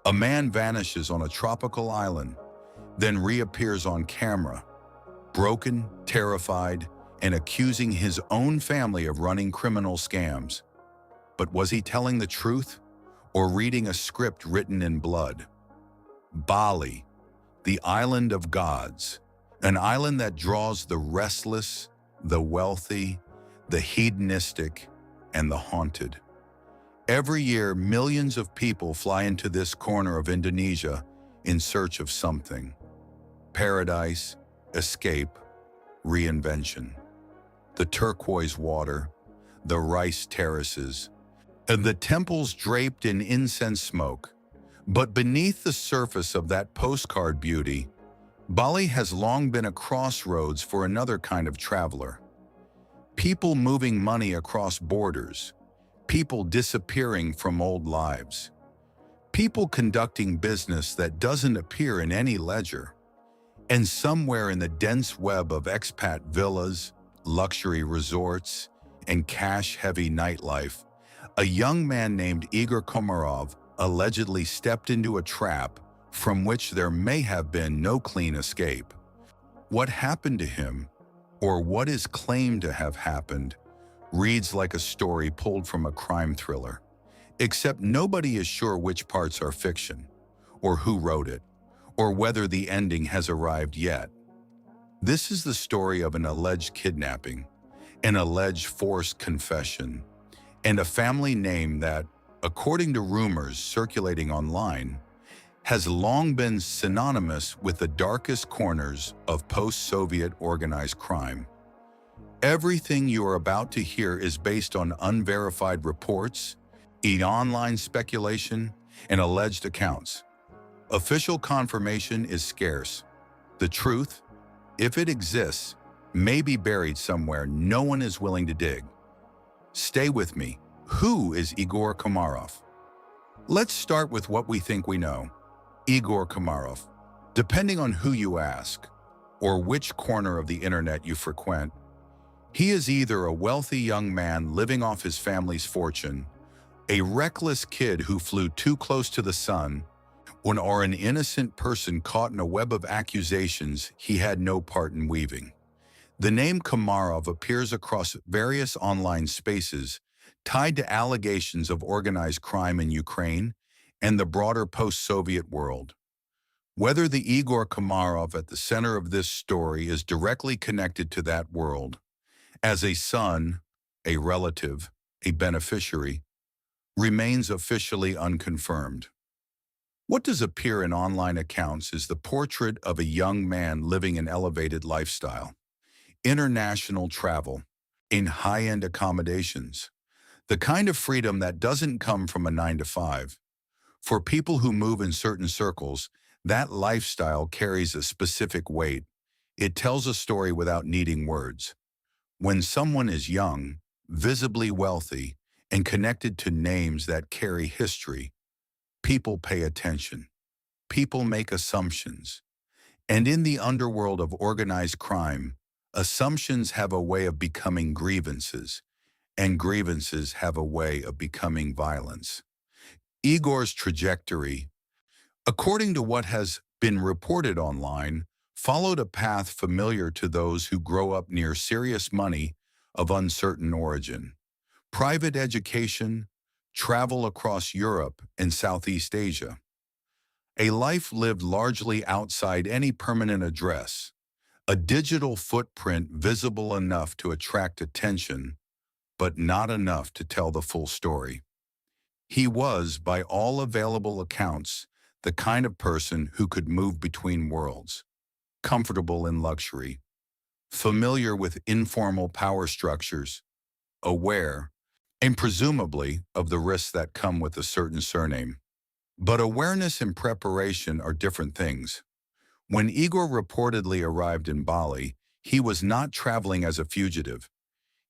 A man vanishes on a tropical island, then reappears on camera, broken, terrified, and accusing his own family of running criminal scams. But was he telling the truth or reading a script written in blood? Bali, the island of gods, an island that draws the restless, the wealthy, the hedonistic, and the haunted. Every year, millions of people fly into this corner of Indonesia in search of something: paradise, escape, reinvention. The turquoise water, the rice terraces, and the temples draped in incense smoke. But beneath the surface of that postcard beauty, Bali has long been a crossroads for another kind of traveler. People moving money across borders, people disappearing from old lives, people conducting business that doesn't appear in any ledger. And somewhere in the dense web of expat villas, luxury resorts, and cash-heavy nightlife, a young man named Igor Komarov allegedly stepped into a trap from which there may have been no clean escape. What happened to him, or what is claimed to have happened, reads like a story pulled from a crime thriller, except nobody is sure which parts are fiction, or who wrote it, or whether the ending has arrived yet. This is the story of an alleged kidnapping, an alleged forced confession, and a family name that, according to rumors circulating online, has long been synonymous with the darkest corners of post-Soviet organized crime. Everything you are about to hear is based on unverified reports, online speculation, and alleged accounts. Official confirmation is scarce. The truth, if it exists, may be buried somewhere no one is willing to dig. Stay with me. Who is Igor Komarov? Let's start with what we think we know. Igor Komarov. Depending on who you ask, or which corner of the internet you frequent, he is either a wealthy young man living off his family's fortune, a reckless kid who flew too close to the sun, or an innocent person caught in a web of accusations he had no part in weaving. The name Komarov appears across various online spaces tied to allegations of organized crime in Ukraine and the broader post-Soviet world. Whether the Igor Komarov at the center of this story is directly connected to that world, as a son, a relative, a beneficiary, remains officially unconfirmed. What does appear in online accounts is the portrait of a young man living an elevated lifestyle, international travel, in high-end accommodations, the kind of freedom that doesn't come from a 9-to-5. For people who move in certain circles, that lifestyle carries a specific weight. It tells a story without needing words. When someone is young, visibly wealthy, and connected to names that carry history, people pay attention. People make assumptions. And in the underworld of organized crime, assumptions have a way of becoming grievances, and grievances have a way of becoming violence. Igor's trajectory, according to what has been reported online, followed a path familiar to those who grow up near serious money of uncertain origin. Private education, travel across Europe and Southeast Asia. A life lived largely outside any permanent address, a digital footprint visible enough to attract attention, but not enough to tell the full story. He was, by all available accounts, the kind of person who could move between worlds, comfortable in luxury, familiar with informal power structures, aware, and presumably of the risks that come with a certain surname. But awareness and preparation are different things. When Igor reportedly arrived in Bali, he was not traveling as a fugitive.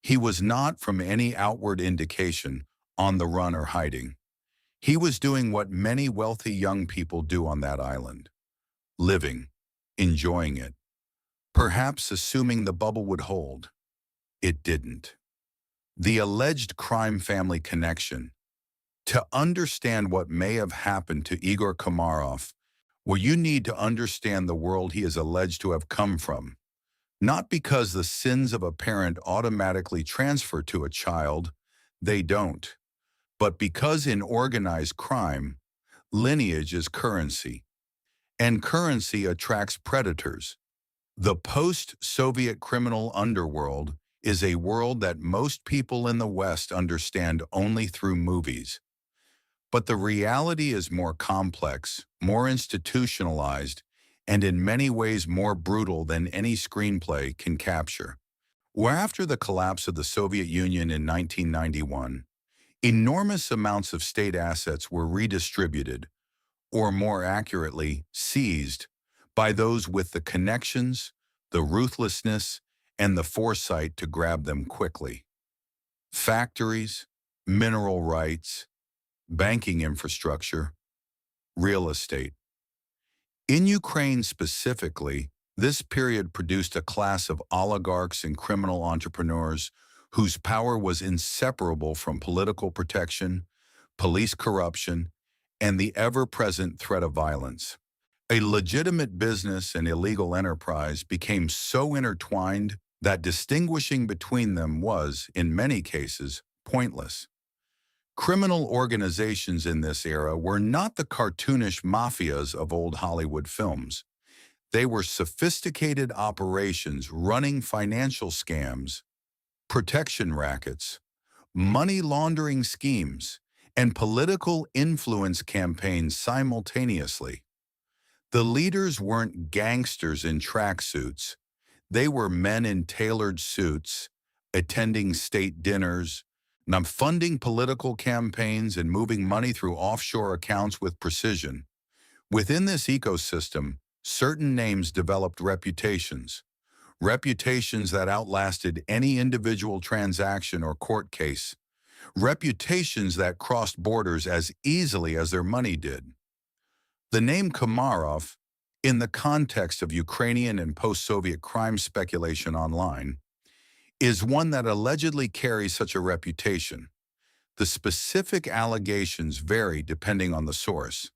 He was not, from any outward indication, on the run or hiding. He was doing what many wealthy young people do on that island: living, enjoying it, perhaps assuming the bubble would hold. It didn't. The alleged crime family connection, To understand what may have happened to Igor Komarov, well, you need to understand the world he is alleged to have come from. Not because the sins of a parent automatically transfer to a child, they don't, but because in organized crime, lineage is currency, and currency attracts predators. The post-Soviet criminal underworld is a world that most people in the West understand only through movies. But the reality is more complex, more institutionalized, and in many ways more brutal than any screenplay can capture. Where after the collapse of the Soviet Union in 1991, enormous amounts of state assets were redistributed, or more accurately, seized, by those with the connections, the ruthlessness, and the foresight to grab them quickly. Factories, mineral rights, banking infrastructure, real estate. In Ukraine specifically, this period produced a class of oligarchs and criminal entrepreneurs whose power was inseparable from political protection, police corruption, and the ever-present threat of violence. A legitimate business and illegal enterprise became so intertwined that distinguishing between them was, in many cases, pointless. Criminal organizations in this era were not the cartoonish mafias of old Hollywood films. They were sophisticated operations running financial scams, protection rackets, money laundering schemes, and political influence campaigns simultaneously. The leaders weren't gangsters in tracksuits. They were men in tailored suits, attending state dinners, funding political campaigns and moving money through offshore accounts with precision. Within this ecosystem, certain names developed reputations that outlasted any individual transaction or court case, reputations that crossed borders as easily as their money did. The name Komarov, in the context of Ukrainian and post-Soviet crime speculation online, is one that allegedly carries such a reputation. The specific allegations vary depending on the source: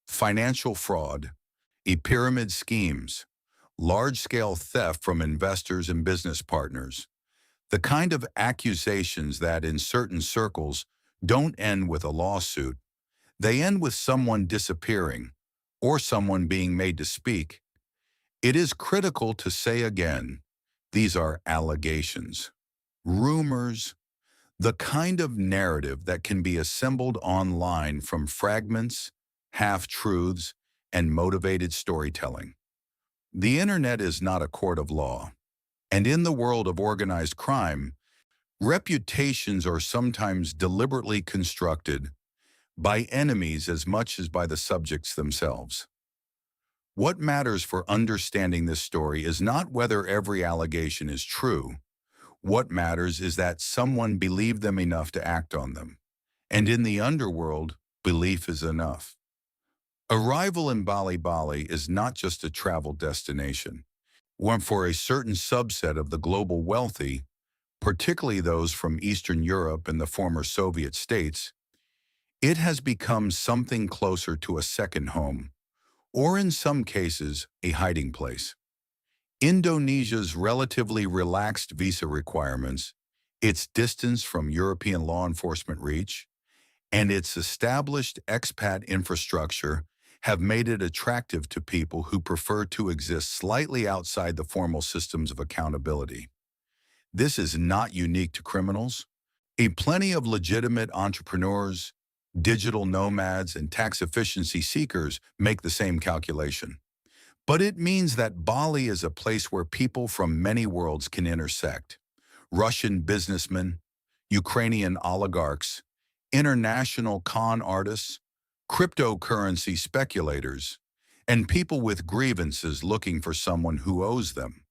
financial fraud, pyramid schemes, large-scale theft from investors and business partners. The kind of accusations that in certain circles don't end with a lawsuit, they end with someone disappearing or someone being made to speak. It is critical to say again, these are allegations, rumors, the kind of narrative that can be assembled online from fragments, half-truths, and motivated storytelling. The internet is not a court of law, and in the world of organized crime, reputations are sometimes deliberately constructed by enemies as much as by the subjects themselves. What matters for understanding this story is not whether every allegation is true. What matters is that someone believed them enough to act on them. And in the underworld, belief is enough. Arrival in Bali is not just a travel destination. One for a certain subset of the global wealthy, particularly those from Eastern Europe and the former Soviet states, it has become something closer to a second home, or in some cases, a hiding place. Indonesia's relatively relaxed visa requirements, its distance from European law enforcement reach, and its established expat infrastructure have made it attractive to people who prefer to exist slightly outside the formal systems of accountability. This is not unique to criminals. Plenty of legitimate entrepreneurs, digital nomads, and tax efficiency seekers make the same calculation. But it means that Bali is a place where people from many worlds can intersect. Russian businessmen, Ukrainian oligarchs, international con artists, cryptocurrency speculators, and people with grievances looking for someone who owes them.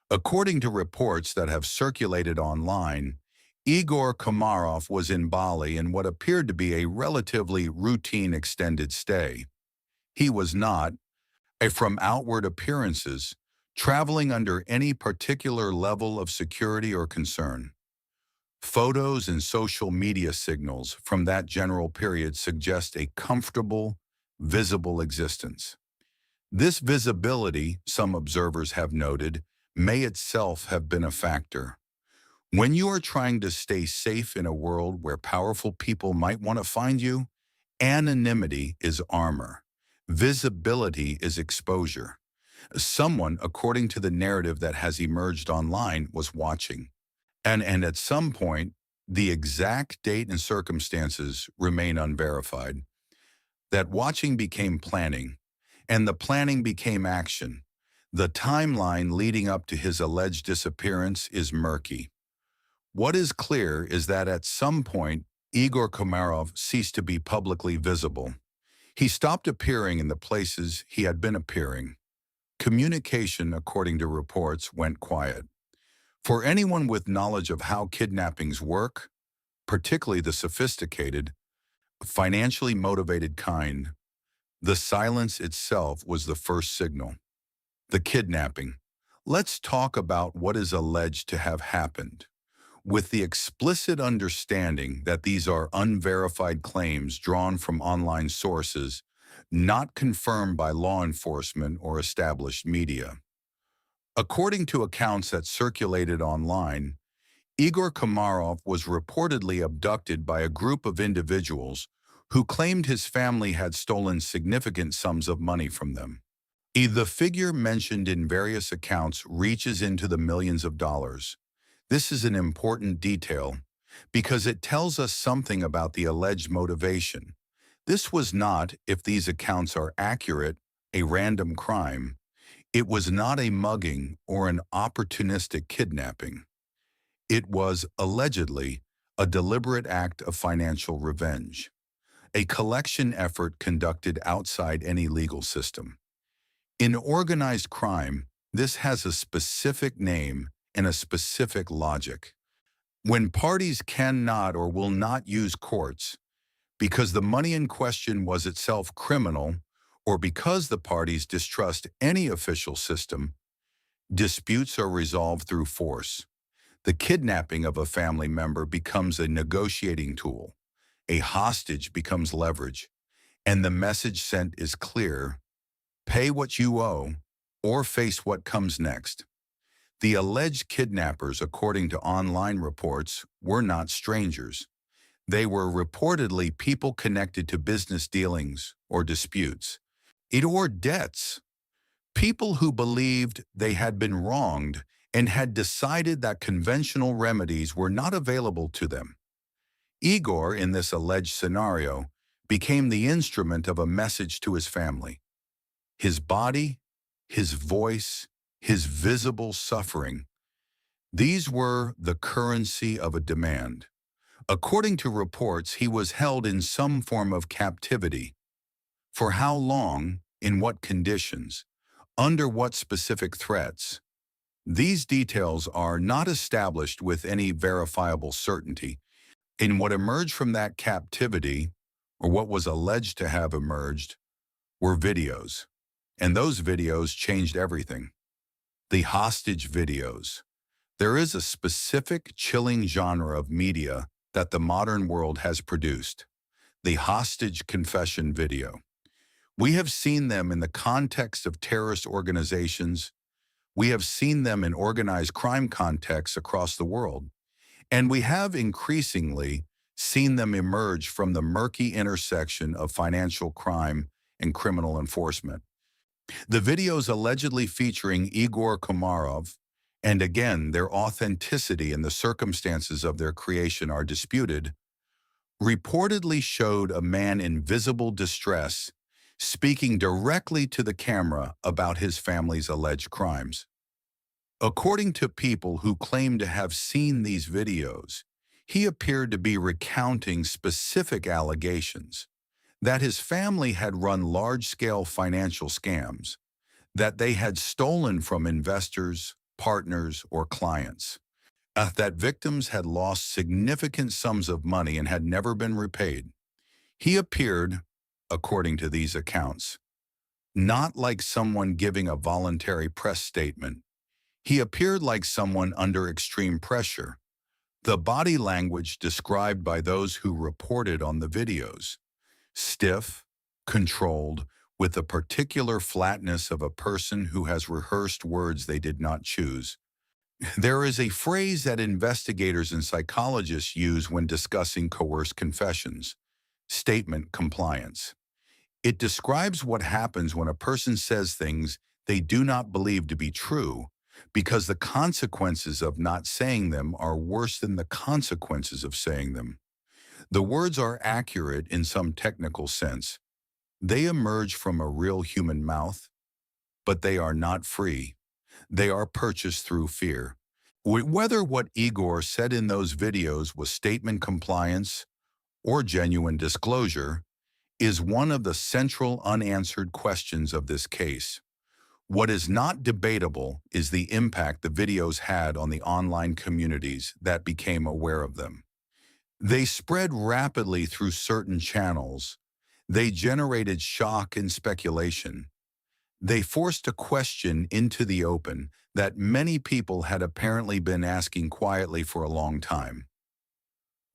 According to reports that have circulated online, Igor Komarov was in Bali in what appeared to be a relatively routine extended stay. He was not, from outward appearances, traveling under any particular level of security or concern. Photos and social media signals from that general period suggest a comfortable, visible existence. This visibility, some observers have noted, may itself have been a factor. When you are trying to stay safe in a world where powerful people might want to find you, anonymity is armor. Visibility is exposure. Someone, according to the narrative that has emerged online, was watching. And at some point, the exact date and circumstances remain unverified. That watching became planning, and the planning became action. The timeline leading up to his alleged disappearance is murky. What is clear is that at some point, Igor Komarov ceased to be publicly visible. He stopped appearing in the places he had been appearing. Communication, according to reports, went quiet. For anyone with knowledge of how kidnappings work, particularly the sophisticated, financially motivated kind, the silence itself was the first signal. The kidnapping. Let's talk about what is alleged to have happened, with the explicit understanding that these are unverified claims drawn from online sources, not confirmed by law enforcement or established media. According to accounts that circulated online, Igor Komarov was reportedly abducted by a group of individuals who claimed his family had stolen significant sums of money from them. The figure mentioned in various accounts reaches into the millions of dollars. This is an important detail because it tells us something about the alleged motivation. This was not, if these accounts are accurate, a random crime. It was not a mugging or an opportunistic kidnapping. It was, allegedly, a deliberate act of financial revenge, a collection effort conducted outside any legal system. In organized crime, this has a specific name and a specific logic. When parties cannot or will not use courts because the money in question was itself criminal, or because the parties distrust any official system, disputes are resolved through force. The kidnapping of a family member becomes a negotiating tool. A hostage becomes leverage, and the message sent is clear: pay what you owe or face what comes next. The alleged kidnappers, according to online reports, were not strangers. They were reportedly people connected to business dealings or disputes, or debts. People who believed they had been wronged and had decided that conventional remedies were not available to them. Igor, in this alleged scenario, became the instrument of a message to his family. His body, his voice, his visible suffering, these were the currency of a demand. According to reports, he was held in some form of captivity. For how long, in what conditions, under what specific threats? These details are not established with any verifiable certainty. In what emerged from that captivity, or what was alleged to have emerged, were videos. And those videos changed everything. The hostage videos. There is a specific chilling genre of media that the modern world has produced: the hostage confession video. We have seen them in the context of terrorist organizations. We have seen them in organized crime contexts across the world. And we have increasingly seen them emerge from the murky intersection of financial crime and criminal enforcement. The videos allegedly featuring Igor Komarov, and again, their authenticity and the circumstances of their creation are disputed, reportedly showed a man in visible distress speaking directly to the camera about his family's alleged crimes. According to people who claim to have seen these videos, he appeared to be recounting specific allegations that his family had run large-scale financial scams, that they had stolen from investors, partners, or clients, that victims had lost significant sums of money and had never been repaid. He appeared, according to these accounts, not like someone giving a voluntary press statement. He appeared like someone under extreme pressure, The body language described by those who reported on the videos: stiff, controlled, with the particular flatness of a person who has rehearsed words they did not choose. There is a phrase that investigators and psychologists use when discussing coerced confessions: statement compliance. It describes what happens when a person says things they do not believe to be true, because the consequences of not saying them are worse than the consequences of saying them. The words are accurate in some technical sense. They emerge from a real human mouth, but they are not free. They are purchased through fear. Whether what Igor said in those videos was statement compliance or genuine disclosure is one of the central unanswered questions of this case. What is not debatable is the impact the videos had on the online communities that became aware of them. They spread rapidly through certain channels. They generated shock and speculation. They forced a question into the open that many people had apparently been asking quietly for a long time.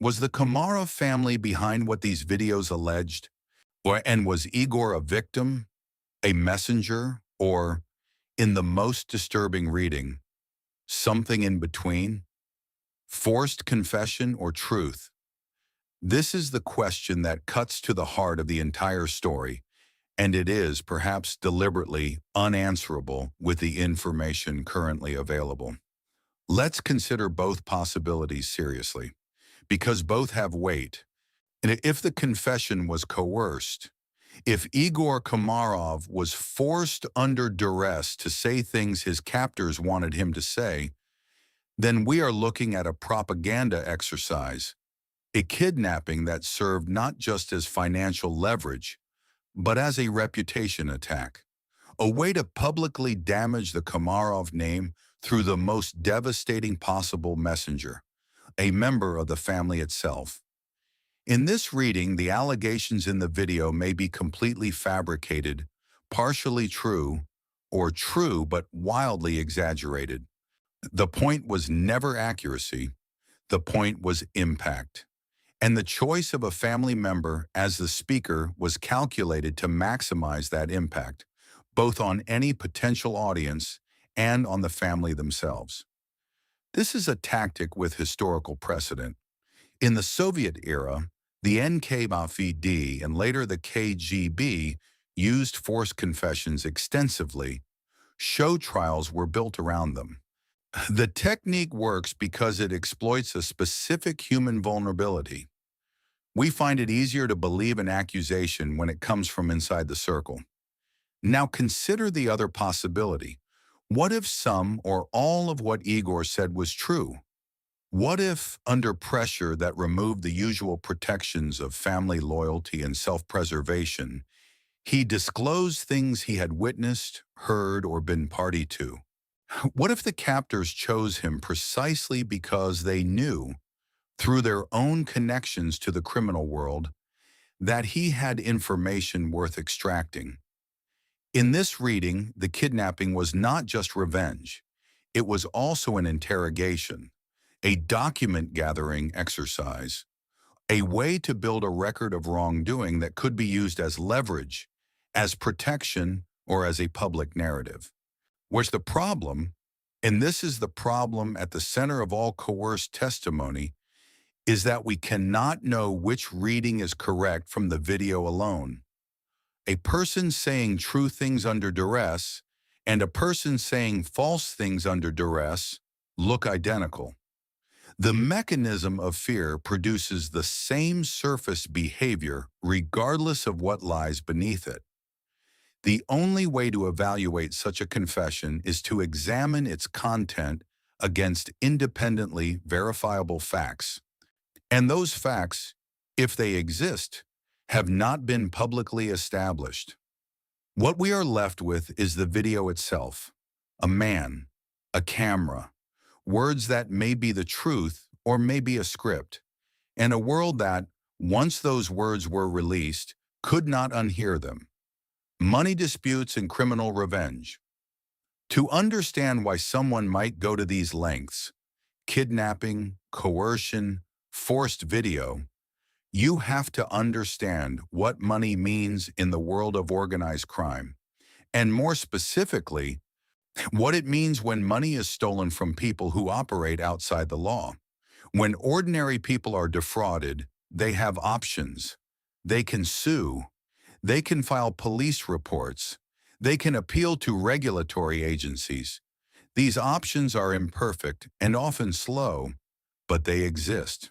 Was the Komarov family behind what these videos alleged? And was Igor a victim, a messenger, or, in the most disturbing reading, something in between? Forced confession or truth? This is the question that cuts to the heart of the entire story, and it is perhaps deliberately unanswerable with the information currently available. Let's consider both possibilities seriously, because both have weight. And if the confession was coerced, if Igor Komarov was forced under duress to say things his captors wanted him to say, then we are looking at a propaganda exercise, a kidnapping that served not just as financial leverage, but as a reputation attack, a way to publicly damage the Komarov name through the most devastating possible messenger, a member of the family itself. In this reading, the allegations in the video may be completely fabricated, partially true, or true but wildly exaggerated. The point was never accuracy, the point was impact. And the choice of a family member as the speaker was calculated to maximize that impact, both on any potential audience and on the family themselves. This is a tactic with historical precedent. In the Soviet era, the NKVD and later the KGB used forced confessions extensively. Show trials were built around them. The technique works because it exploits a specific human vulnerability. We find it easier to believe an accusation when it comes from inside the circle. Now consider the other possibility. What if some or all of what Igor said was true? What if, under pressure that removed the usual protections of family loyalty and self-preservation, he disclosed things he had witnessed, heard, or been party to? What if the captors chose him precisely because they knew, through their own connections to the criminal world, that he had information worth extracting? In this reading, the kidnapping was not just revenge. It was also an interrogation, a document-gathering exercise, a way to build a record of wrongdoing that could be used as leverage, as protection, or as a public narrative. Where's the problem, and this is the problem at the center of all coerced testimony, is that we cannot know which reading is correct from the video alone. A person saying true things under duress and a person saying false things under duress look identical. The mechanism of fear produces the same surface behavior regardless of what lies beneath it. The only way to evaluate such a confession is to examine its content against independently verifiable facts. And those facts, if they exist, have not been publicly established. What we are left with is the video itself, a man, a camera, words that may be the truth or may be a script, and a world that, once those words were released, could not unhear them. Money disputes and criminal revenge. To understand why someone might go to these lengths, kidnapping, coercion, forced video, you have to understand what money means in the world of organized crime, and more specifically, what it means when money is stolen from people who operate outside the law. When ordinary people are defrauded, they have options. They can sue. They can file police reports. They can appeal to regulatory agencies. These options are imperfect and often slow, but they exist.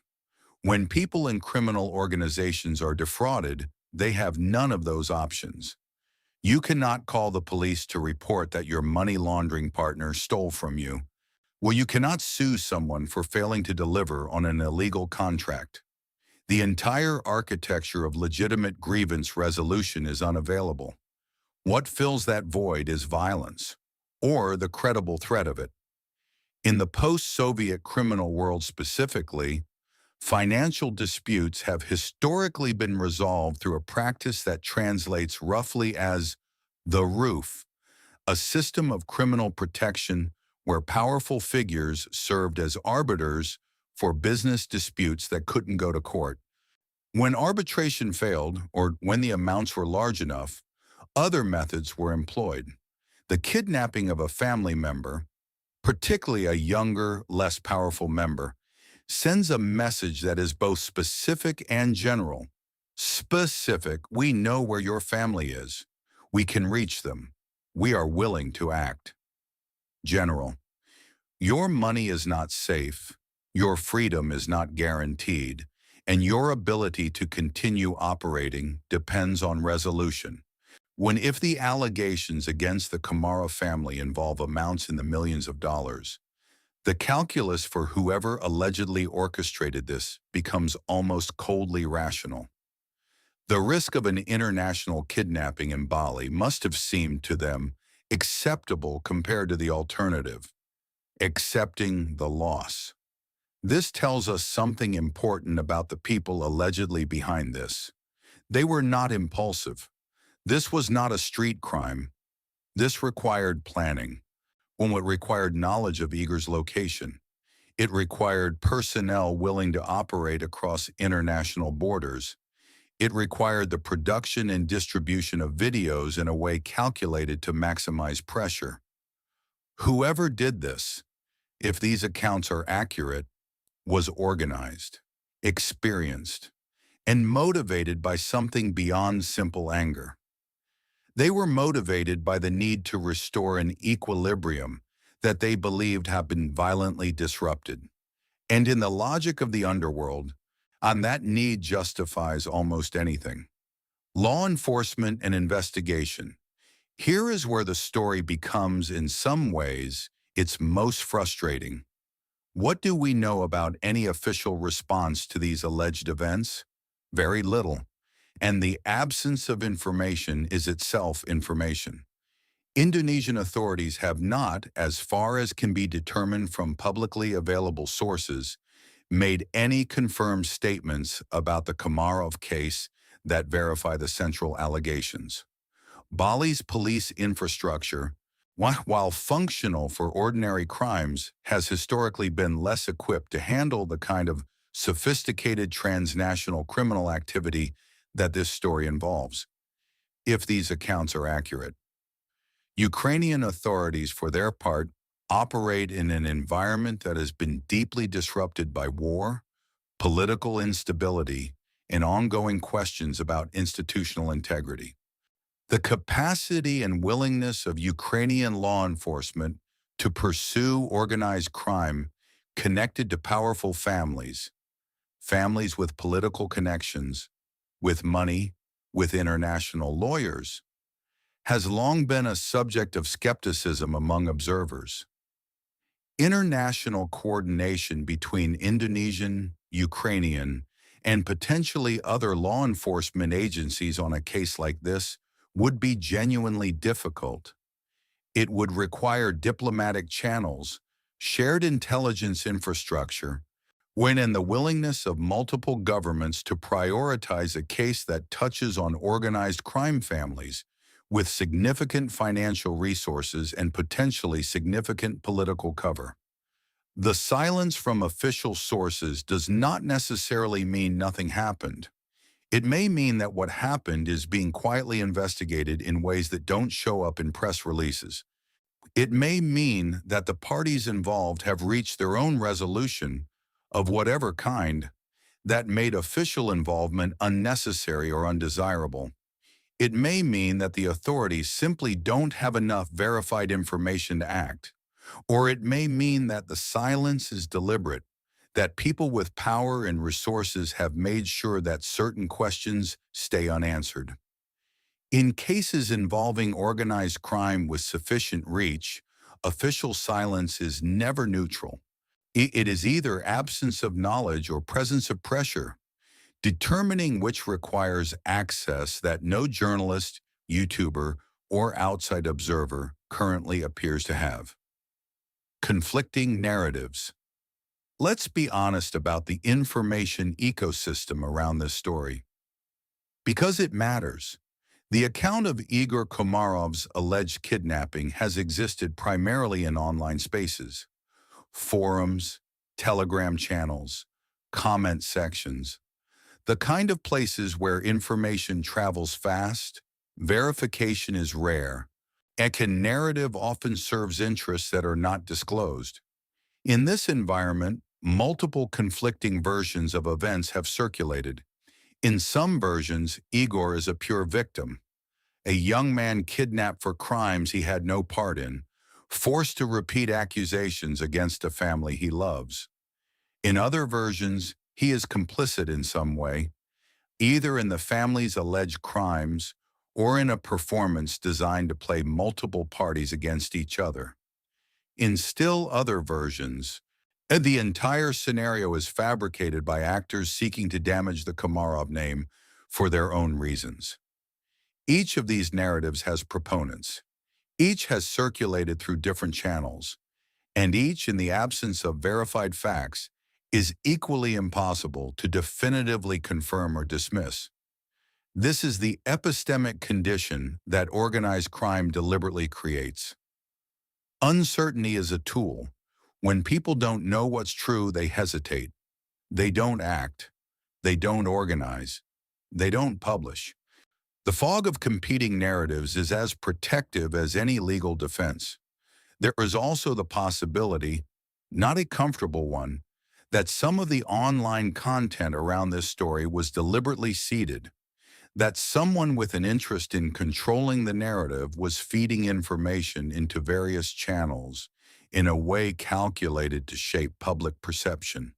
When people in criminal organizations are defrauded, they have none of those options. You cannot call the police to report that your money laundering partner stole from you. Well, you cannot sue someone for failing to deliver on an illegal contract. The entire architecture of legitimate grievance resolution is unavailable. What fills that void is violence, or the credible threat of it. In the post-Soviet criminal world specifically, financial disputes have historically been resolved through a practice that translates roughly as the roof, a system of criminal protection where powerful figures served as arbiters for business disputes that couldn't go to court. When arbitration failed, or when the amounts were large enough, other methods were employed. The kidnapping of a family member, particularly a younger, less powerful member, sends a message that is both specific and general. Specific, we know where your family is. We can reach them. We are willing to act. General, your money is not safe, your freedom is not guaranteed, and your ability to continue operating depends on resolution. If the allegations against the Komarov family involve amounts in the millions of dollars, the calculus for whoever allegedly orchestrated this becomes almost coldly rational. The risk of an international kidnapping in Bali must have seemed to them acceptable compared to the alternative, accepting the loss. This tells us something important about the people allegedly behind this. They were not impulsive. This was not a street crime. This required planning. It required knowledge of Igor's location. It required personnel willing to operate across international borders. It required the production and distribution of videos in a way calculated to maximize pressure. Whoever did this, if these accounts are accurate, was organized, experienced, and motivated by something beyond simple anger. They were motivated by the need to restore an equilibrium that they believed had been violently disrupted. And in the logic of the underworld, that need justifies almost anything. Law enforcement and investigation. Here is where the story becomes, in some ways, its most frustrating. What do we know about any official response to these alleged events? Very little. And the absence of information is itself information. Indonesian authorities have not, as far as can be determined from publicly available sources, made any confirmed statements about the Komarov case that verify the central allegations. Bali's police infrastructure, while functional for ordinary crimes, has historically been less equipped to handle the kind of sophisticated transnational criminal activity that this story involves, if these accounts are accurate. Ukrainian authorities, for their part, operate in an environment that has been deeply disrupted by war, political instability, and ongoing questions about institutional integrity. The capacity and willingness of Ukrainian law enforcement to pursue organized crime connected to powerful families with political connections, with money, with international lawyers, has long been a subject of skepticism among observers. International coordination between Indonesian, Ukrainian, and potentially other law enforcement agencies on a case like this would be genuinely difficult. It would require diplomatic channels, shared intelligence infrastructure, and the willingness of multiple governments to prioritize a case that touches on organized crime families with significant financial resources and potentially significant political cover. The silence from official sources does not necessarily mean nothing happened. It may mean that what happened is being quietly investigated in ways that don't show up in press releases. It may mean that the parties involved have reached their own resolution of whatever kind that made official involvement unnecessary or undesirable. It may mean that the authorities simply don't have enough verified information to act. Or it may mean that the silence is deliberate, that people with power and resources have made sure that certain questions stay unanswered. In cases involving organized crime with sufficient reach, official silence is never neutral. It is either absence of knowledge or presence of pressure, determining which requires access that no journalist, YouTuber, or outside observer currently appears to have. Conflicting narratives. Let's be honest about the information ecosystem around this story. Because it matters. The account of Igor Komarov's alleged kidnapping has existed primarily in online spaces, forums, Telegram channels, comment sections, the kind of places where information travels fast, verification is rare, and a narrative often serves interests that are not disclosed. In this environment, multiple conflicting versions of events have circulated. In some versions, Igor is a pure victim, a young man kidnapped for crimes he had no part in, forced to repeat accusations against a family he loves. In other versions, he is complicit in some way, either in the family's alleged crimes or in a performance designed to play multiple parties against each other. In still other versions, the entire scenario is fabricated by actors seeking to damage the Komarov name for their own reasons. Each of these narratives has proponents. Each has circulated through different channels, and each, in the absence of verified facts, is equally impossible to definitively confirm or dismiss. This is the epistemic condition that organized crime deliberately creates. Uncertainty is a tool. When people don't know what's true, they hesitate. They don't act. They don't organize. They don't publish. The fog of competing narratives is as protective as any legal defense. There is also the possibility, not a comfortable one, that some of the online content around this story was deliberately seeded, that someone with an interest in controlling the narrative was feeding information into various channels in a way calculated to shape public perception,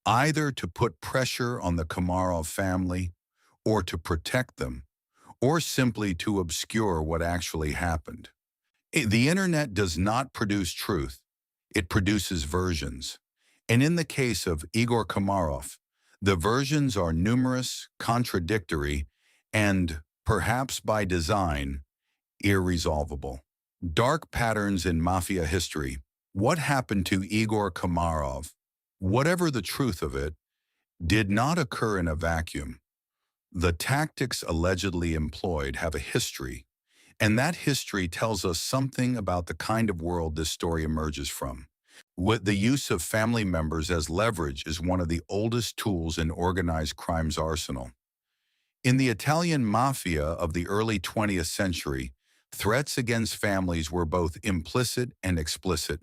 either to put pressure on the Komarov family or to protect them, or simply to obscure what actually happened. The internet does not produce truth, it produces versions. And in the case of Igor Komarov, the versions are numerous, contradictory, and, perhaps by design, irresolvable. Dark patterns in mafia history. What happened to Igor Komarov, whatever the truth of it, did not occur in a vacuum. The tactics allegedly employed have a history, and that history tells us something about the kind of world this story emerges from. The use of family members as leverage is one of the oldest tools in organized crime's arsenal. In the Italian mafia of the early 20th century, threats against families were both implicit and explicit,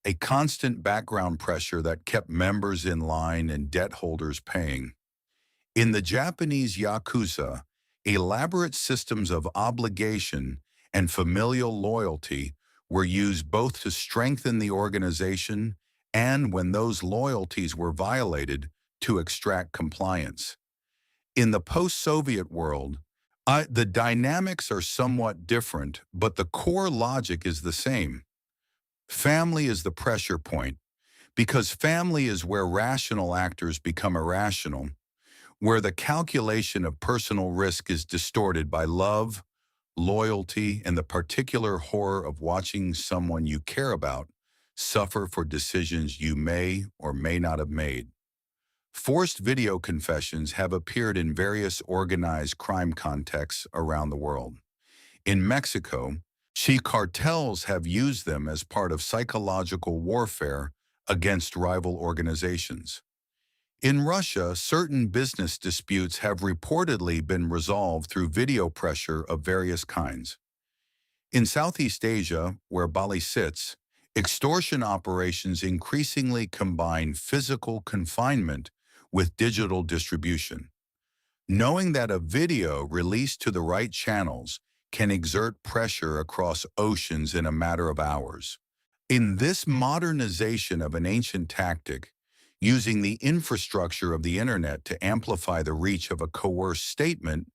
a constant background pressure that kept members in line and debt holders paying. In the Japanese Yakuza, elaborate systems of obligation and familial loyalty were used both to strengthen the organization and, when those loyalties were violated, to extract compliance. In the post-Soviet world, the dynamics are somewhat different, but the core logic is the same. Family is the pressure point, because family is where rational actors become irrational, where the calculation of personal risk is distorted by love, loyalty, and the particular horror of watching someone you care about suffer for decisions you may or may not have made. Forced video confessions have appeared in various organized crime contexts around the world. In Mexico, cartels have used them as part of psychological warfare against rival organizations. In Russia, certain business disputes have reportedly been resolved through video pressure of various kinds. In Southeast Asia, where Bali sits, extortion operations increasingly combine physical confinement with digital distribution. Knowing that a video released to the right channels can exert pressure across oceans in a matter of hours. In this modernization of an ancient tactic, using the infrastructure of the internet to amplify the reach of a coerced statement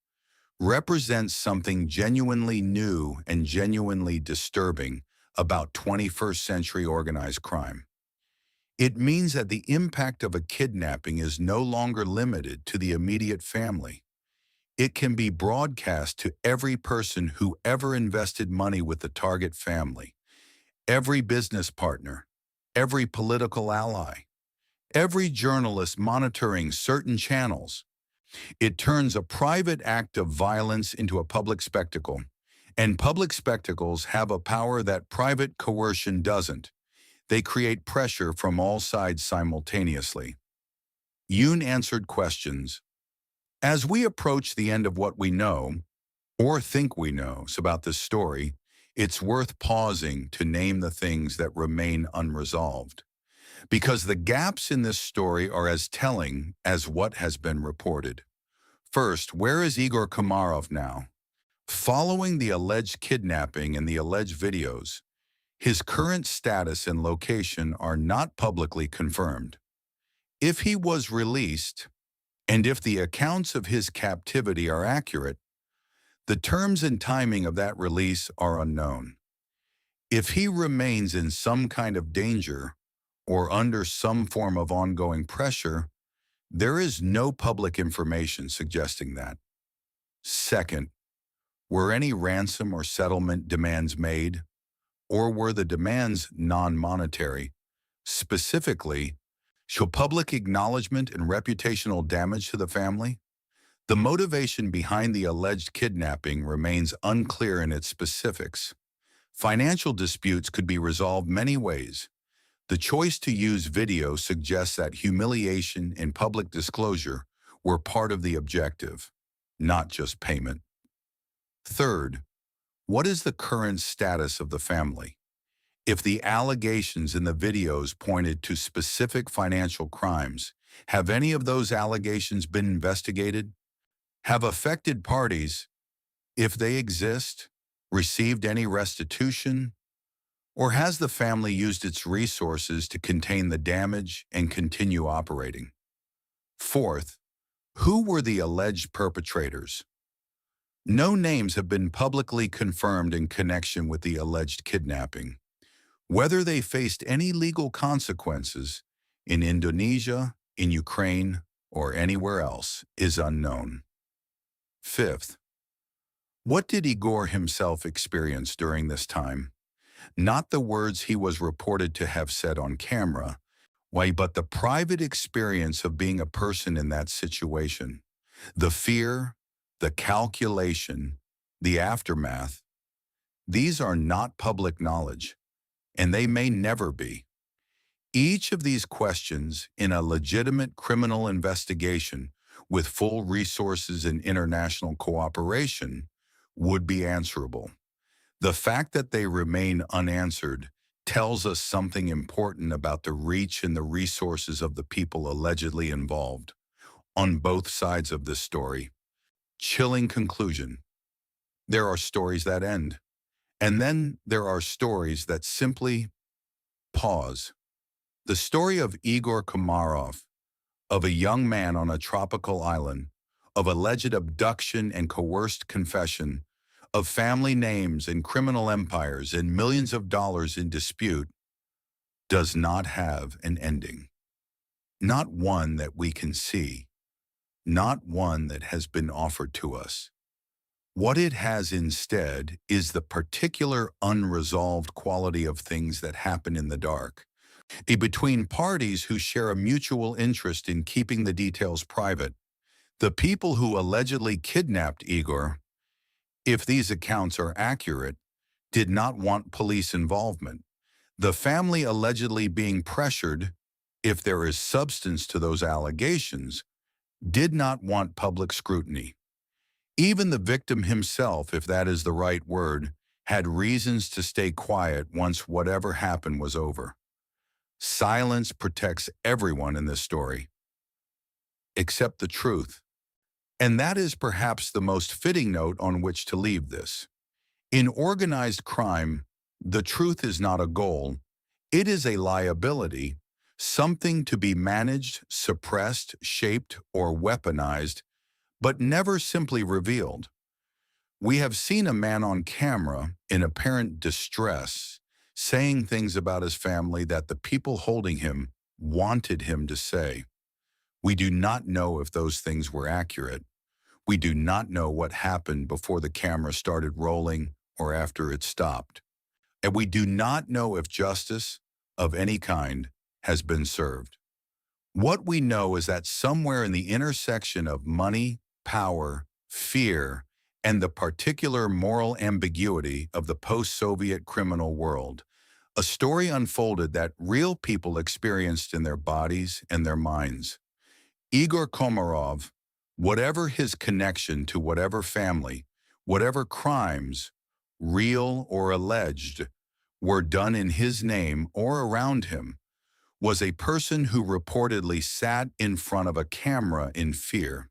represents something genuinely new and genuinely disturbing about 21st century organized crime. It means that the impact of a kidnapping is no longer limited to the immediate family. It can be broadcast to every person who ever invested money with the target family, every business partner, every political ally, every journalist monitoring certain channels. It turns a private act of violence into a public spectacle, and public spectacles have a power that private coercion doesn't. They create pressure from all sides simultaneously. Yoon answered questions. As we approach the end of what we know, or think we know, about this story, it's worth pausing to name the things that remain unresolved. Because the gaps in this story are as telling as what has been reported. First, where is Igor Komarov now? Following the alleged kidnapping and the alleged videos, his current status and location are not publicly confirmed. If he was released, and if the accounts of his captivity are accurate, the terms and timing of that release are unknown. If he remains in some kind of danger or under some form of ongoing pressure, there is no public information suggesting that. Second, were any ransom or settlement demands made, or were the demands non-monetary? Specifically, show public acknowledgement and reputational damage to the family? The motivation behind the alleged kidnapping remains unclear in its specifics. Financial disputes could be resolved many ways. The choice to use video suggests that humiliation and public disclosure were part of the objective, not just payment. Third, what is the current status of the family? If the allegations in the videos pointed to specific financial crimes, have any of those allegations been investigated? Have affected parties, if they exist, received any restitution? Or has the family used its resources to contain the damage and continue operating? Fourth, who were the alleged perpetrators? No names have been publicly confirmed in connection with the alleged kidnapping. Whether they faced any legal consequences in Indonesia, in Ukraine, or anywhere else is unknown. Fifth, what did Igor himself experience during this time? Not the words he was reported to have said on camera, but the private experience of being a person in that situation. The fear, the calculation, the aftermath. These are not public knowledge, and they may never be. Each of these questions in a legitimate criminal investigation with full resources and international cooperation would be answerable. The fact that they remain unanswered tells us something important about the reach and the resources of the people allegedly involved on both sides of this story. Chilling conclusion. There are stories that end, and then there are stories that simply pause. The story of Igor Komarov, of a young man on a tropical island, of alleged abduction and coerced confession, of family names and criminal empires and millions of dollars in dispute, does not have an ending. Not one that we can see, not one that has been offered to us. What it has instead is the particular unresolved quality of things that happen in the dark, between parties who share a mutual interest in keeping the details private. The people who allegedly kidnapped Igor, if these accounts are accurate, did not want police involvement. The family allegedly being pressured, if there is substance to those allegations, did not want public scrutiny. Even the victim himself, if that is the right word, had reasons to stay quiet once whatever happened was over. Silence protects everyone in this story, except the truth. And that is perhaps the most fitting note on which to leave this. In organized crime, the truth is not a goal, it is a liability, something to be managed, suppressed, shaped, or weaponized, but never simply revealed. We have seen a man on camera, in apparent distress, saying things about his family that the people holding him wanted him to say. We do not know if those things were accurate. We do not know what happened before the camera started rolling or after it stopped. And we do not know if justice of any kind has been served. What we know is that somewhere in the intersection of money, power, fear, and the particular moral ambiguity of the post-Soviet criminal world, a story unfolded that real people experienced in their bodies and their minds. Igor Komarov, whatever his connection to whatever family, whatever crimes, real or alleged, were done in his name or around him, was a person who reportedly sat in front of a camera in fear.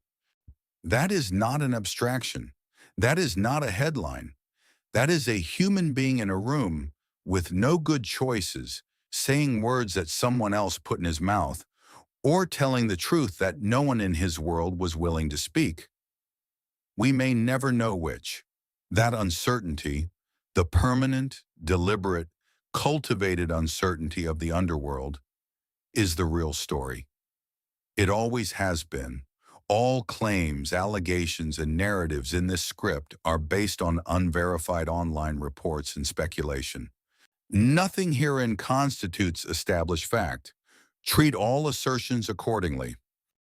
That is not an abstraction. That is not a headline. That is a human being in a room with no good choices, saying words that someone else put in his mouth, or telling the truth that no one in his world was willing to speak. We may never know which. That uncertainty, the permanent, deliberate, cultivated uncertainty of the underworld, is the real story. It always has been. All claims, allegations, and narratives in this script are based on unverified online reports and speculation. Nothing herein constitutes established fact. Treat all assertions accordingly.